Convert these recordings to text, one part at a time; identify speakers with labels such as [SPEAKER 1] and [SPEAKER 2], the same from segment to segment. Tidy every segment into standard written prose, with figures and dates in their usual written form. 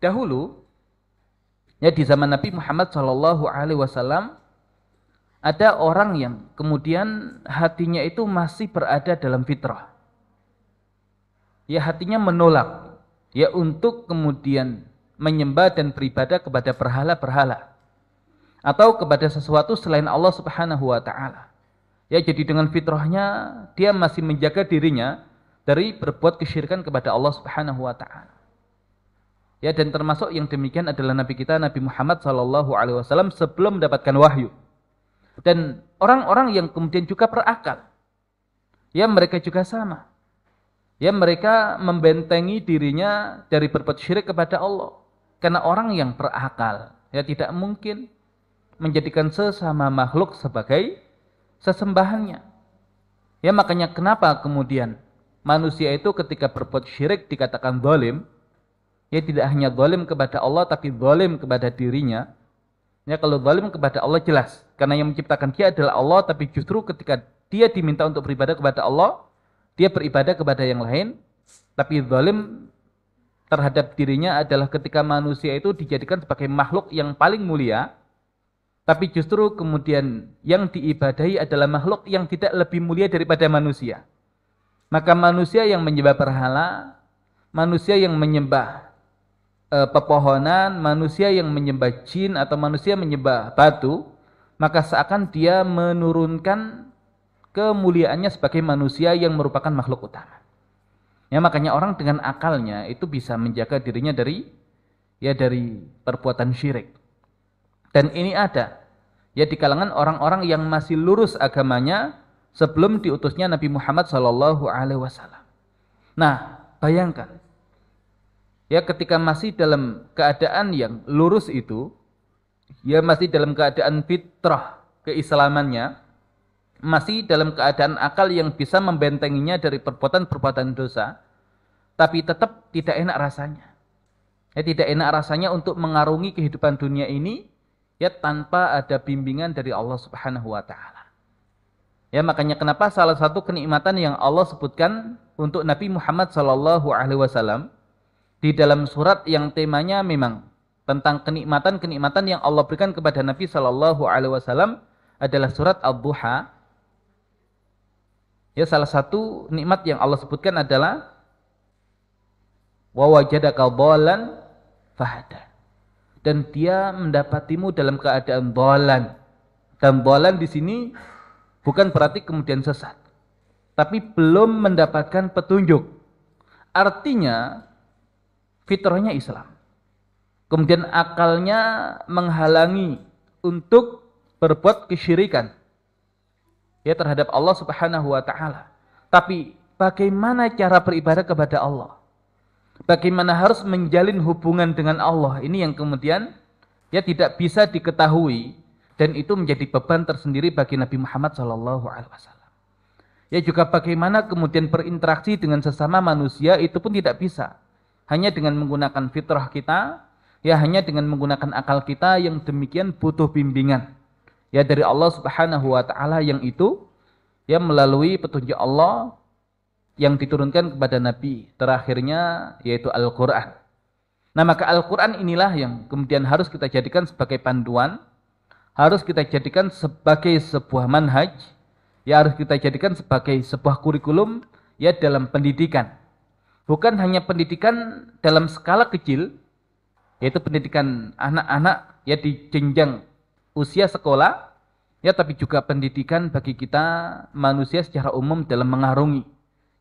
[SPEAKER 1] Dahulu, ya di zaman Nabi Muhammad SAW, ada orang yang kemudian hatinya itu masih berada dalam fitrah. Ya hatinya menolak, ya untuk kemudian menyembah dan beribadah kepada berhala-berhala atau kepada sesuatu selain Allah Subhanahu wa taala. Ya jadi dengan fitrahnya dia masih menjaga dirinya dari berbuat kesyirikan kepada Allah Subhanahu wa taala. Ya dan termasuk yang demikian adalah Nabi kita Nabi Muhammad SAW sebelum mendapatkan wahyu. Dan orang-orang yang kemudian juga berakal, ya mereka juga sama. Ya mereka membentengi dirinya dari berbuat syirik kepada Allah. Karena orang yang berakal, ya tidak mungkin menjadikan sesama makhluk sebagai sesembahannya. Ya makanya kenapa kemudian manusia itu ketika berbuat syirik dikatakan zalim. Ya tidak hanya zalim kepada Allah tapi zalim kepada dirinya. Ya kalau zalim kepada Allah jelas, karena yang menciptakan dia adalah Allah, tapi justru ketika dia diminta untuk beribadah kepada Allah, dia beribadah kepada yang lain. Tapi zalim terhadap dirinya adalah ketika manusia itu dijadikan sebagai makhluk yang paling mulia, tapi justru kemudian yang diibadahi adalah makhluk yang tidak lebih mulia daripada manusia. Maka manusia yang menyembah berhala, manusia yang menyembah pepohonan, manusia yang menyembah jin atau manusia menyembah batu, maka seakan dia menurunkan kemuliaannya sebagai manusia yang merupakan makhluk utama. Ya makanya orang dengan akalnya itu bisa menjaga dirinya dari perbuatan syirik. Dan ini ada ya di kalangan orang-orang yang masih lurus agamanya sebelum diutusnya Nabi Muhammad SAW. Nah, bayangkan ya ketika masih dalam keadaan yang lurus itu, ya masih dalam keadaan fitrah keislamannya, masih dalam keadaan akal yang bisa membentenginya dari perbuatan-perbuatan dosa, tapi tetap tidak enak rasanya. Ya tidak enak rasanya untuk mengarungi kehidupan dunia ini ya tanpa ada bimbingan dari Allah Subhanahu wa taala. Ya makanya kenapa salah satu kenikmatan yang Allah sebutkan untuk Nabi Muhammad SAW di dalam surat yang temanya memang tentang kenikmatan-kenikmatan yang Allah berikan kepada Nabi SAW adalah surat Ad-Duha. Ya salah satu nikmat yang Allah sebutkan adalah wa wajadaka dhalan fahada. Dan dia mendapatimu dalam keadaan dhalan. Dan dhalan di sini bukan berarti kemudian sesat, tapi belum mendapatkan petunjuk. Artinya fitrahnya Islam. Kemudian akalnya menghalangi untuk berbuat kesyirikan ya terhadap Allah Subhanahu wa taala. Tapi bagaimana cara beribadah kepada Allah? Bagaimana harus menjalin hubungan dengan Allah? Ini yang kemudian ya tidak bisa diketahui dan itu menjadi beban tersendiri bagi Nabi Muhammad SAW. Ya juga bagaimana kemudian berinteraksi dengan sesama manusia itu pun tidak bisa. Hanya dengan menggunakan fitrah kita, ya hanya dengan menggunakan akal kita yang demikian butuh bimbingan. Ya dari Allah Subhanahu wa taala yang itu ya melalui petunjuk Allah yang diturunkan kepada Nabi terakhirnya yaitu Al-Qur'an. Nah, maka Al-Qur'an inilah yang kemudian harus kita jadikan sebagai panduan, harus kita jadikan sebagai sebuah manhaj, ya harus kita jadikan sebagai sebuah kurikulum ya dalam pendidikan. Bukan hanya pendidikan dalam skala kecil, yaitu pendidikan anak-anak ya di jenjang usia sekolah, ya tapi juga pendidikan bagi kita manusia secara umum dalam mengarungi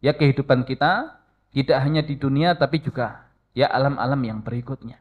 [SPEAKER 1] ya kehidupan kita tidak hanya di dunia tapi juga ya alam-alam yang berikutnya.